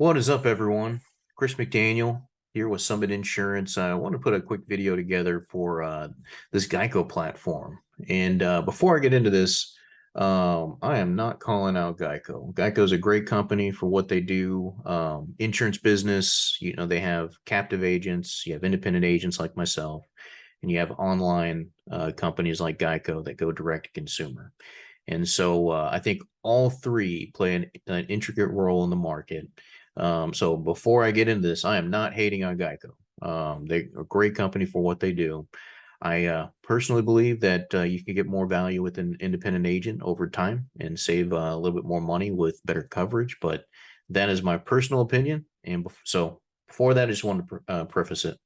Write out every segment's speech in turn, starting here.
What is up, everyone? Chris McDaniel here with Summit Insurance. I want to put a quick video together for this Geico platform. And before I get into this, I am not calling out Geico. Geico is a great company for what they do. Insurance business, they have captive agents, you have independent agents like myself, and you have online companies like Geico that go direct to consumer. And so I think all three play an intricate role in the market. So before I get into this, I am not hating on Geico. They're a great company for what they do. I personally believe that you can get more value with an independent agent over time and save a little bit more money with better coverage. But that is my personal opinion. And so before that, I just wanted to preface it.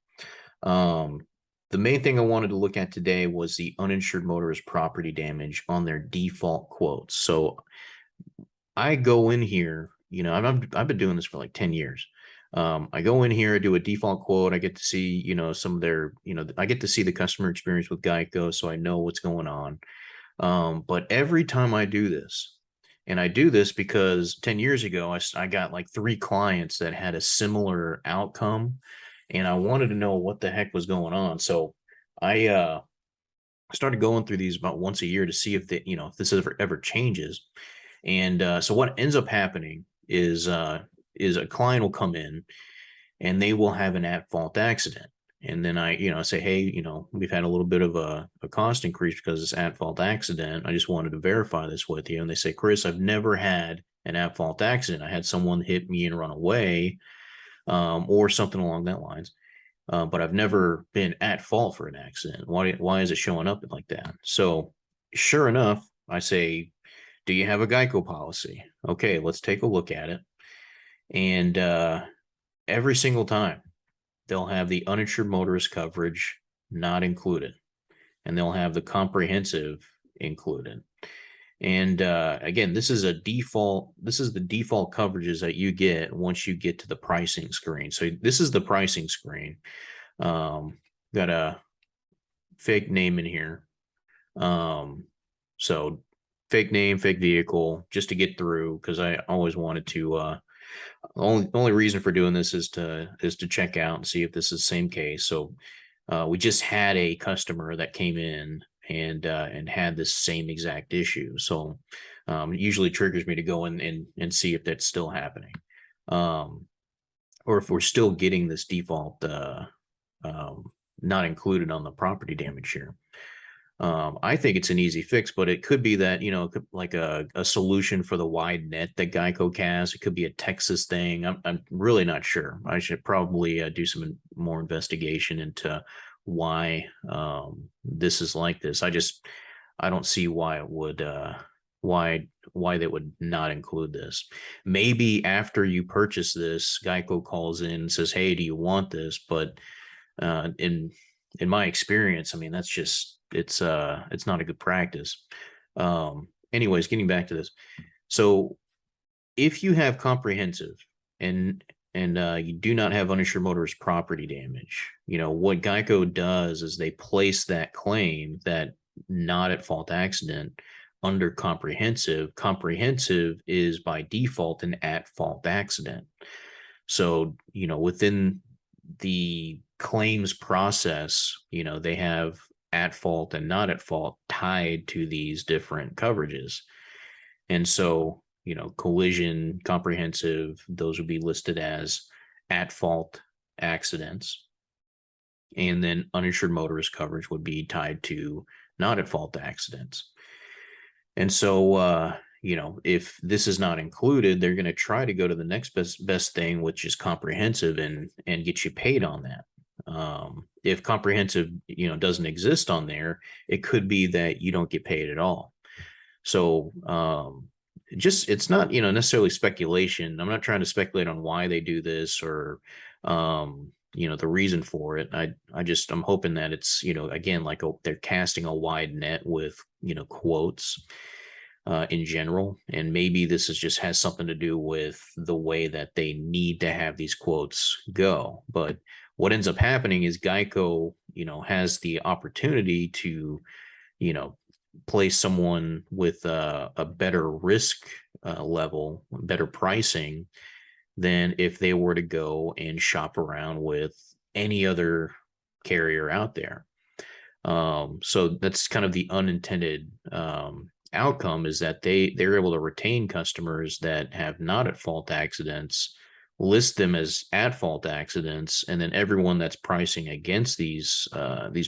Um, the main thing I wanted to look at today was the uninsured motorist property damage on their default quotes. So I go in here, I've been doing this for like 10 years. I go in here, I do a default quote. I get to see, some of their, I get to see the customer experience with Geico, so I know what's going on. But every time I do this, and I do this because 10 years ago, I got like three clients that had a similar outcome, and I wanted to know what the heck was going on. So I started going through these about once a year to see if if this ever changes. And so what ends up happening is a client will come in and they will have an at-fault accident. And then I say, hey, we've had a little bit of a cost increase because of this at-fault accident. I just wanted to verify this with you. And they say, Chris, I've never had an at-fault accident. I had someone hit me and run away, or something along that lines. But I've never been at fault for an accident. Why is it showing up like that? So sure enough, I say, do you have a Geico policy? Okay, let's take a look at it. And every single time they'll have the uninsured motorist coverage not included, and they'll have the comprehensive included. And again, this is the default coverages that you get once you get to the pricing screen. So this is the pricing screen. Got a fake name in here. So fake name, fake vehicle, just to get through, because I always wanted to only reason for doing this is to check out and see if this is the same case. So we just had a customer that came in and had this same exact issue. So it usually triggers me to go in and see if that's still happening, or if we're still getting this default not included on the property damage here. I think it's an easy fix, but it could be that, like a solution for the wide net that Geico has. It could be a Texas thing. I'm really not sure. I should probably do some more investigation into why this is like this. I don't see why it would why they would not include this. Maybe after you purchase this, Geico calls in and says, hey, do you want this? But in my experience, I mean, that's just it's not a good practice. Anyways, getting back to this. So if you have comprehensive and you do not have uninsured motorist property damage, what Geico does is they place that claim, that not at fault accident, under comprehensive. Comprehensive is by default an at fault accident. So, within the claims process, they have at fault and not at fault tied to these different coverages. And so, collision, comprehensive, those would be listed as at fault accidents. And then uninsured motorist coverage would be tied to not at fault accidents. And so, if this is not included, they're going to try to go to the next best thing, which is comprehensive, and get you paid on that. If comprehensive, doesn't exist on there, it could be that you don't get paid at all. So, it's not, necessarily speculation. I'm not trying to speculate on why they do this or, the reason for it. I'm hoping that it's, again, like they're casting a wide net with, quotes in general. And maybe this just has something to do with the way that they need to have these quotes go. But what ends up happening is Geico, has the opportunity to, place someone with a better risk level, better pricing, than if they were to go and shop around with any other carrier out there. So that's kind of the unintended outcome, is that they're able to retain customers that have not at fault accidents, list them as at fault accidents, and then everyone that's pricing against these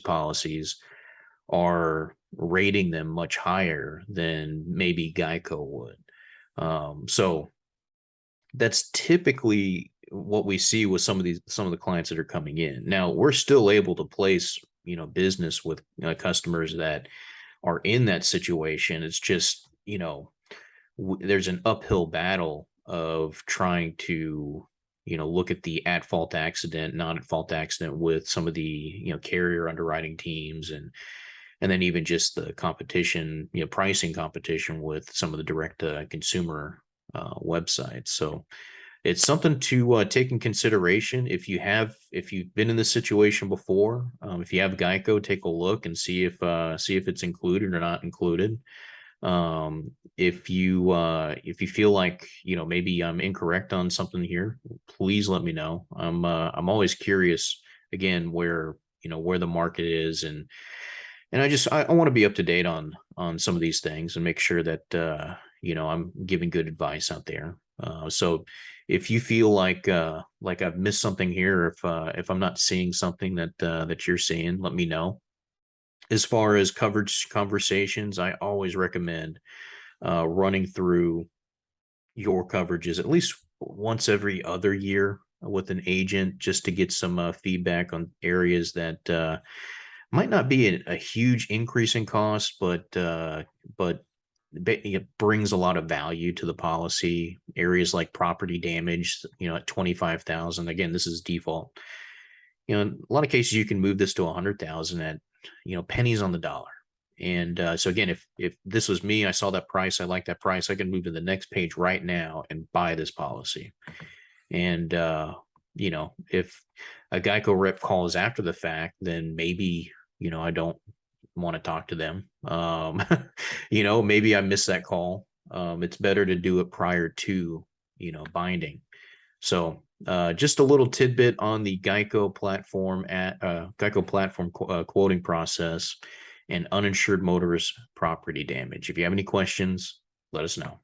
policies are rating them much higher than maybe Geico would. So that's typically what we see with some of the clients that are coming in. Now we're still able to place business with customers that are in that situation. It's just there's an uphill battle of trying to look at the at fault accident, not at fault accident with some of the carrier underwriting teams, and then even just the competition, pricing competition with some of the direct consumer websites. So it's something to take in consideration. If you've been in this situation before, if you have Geico, take a look and see if it's included or not included. If you feel like maybe I'm incorrect on something here, please let me know. I'm always curious, again, where the market is, and I want to be up to date on some of these things and make sure that I'm giving good advice out there. So if you feel like I've missed something here, if I'm not seeing something that you're seeing, let me know. As far as coverage conversations, I always recommend running through your coverages at least once every other year with an agent, just to get some feedback on areas that might not be a huge increase in cost, but it brings a lot of value to the policy. Areas like property damage, at 25,000. Again, this is default. In a lot of cases, you can move this to 100,000 at pennies on the dollar. And so again, if this was me, I saw that price, I like that price, I can move to the next page right now and buy this policy. And if a Geico rep calls after the fact, then maybe I don't want to talk to them. Maybe I missed that call. It's better to do it prior to binding. So just a little tidbit on the Geico platform quoting process and uninsured motorist property damage. If you have any questions, let us know.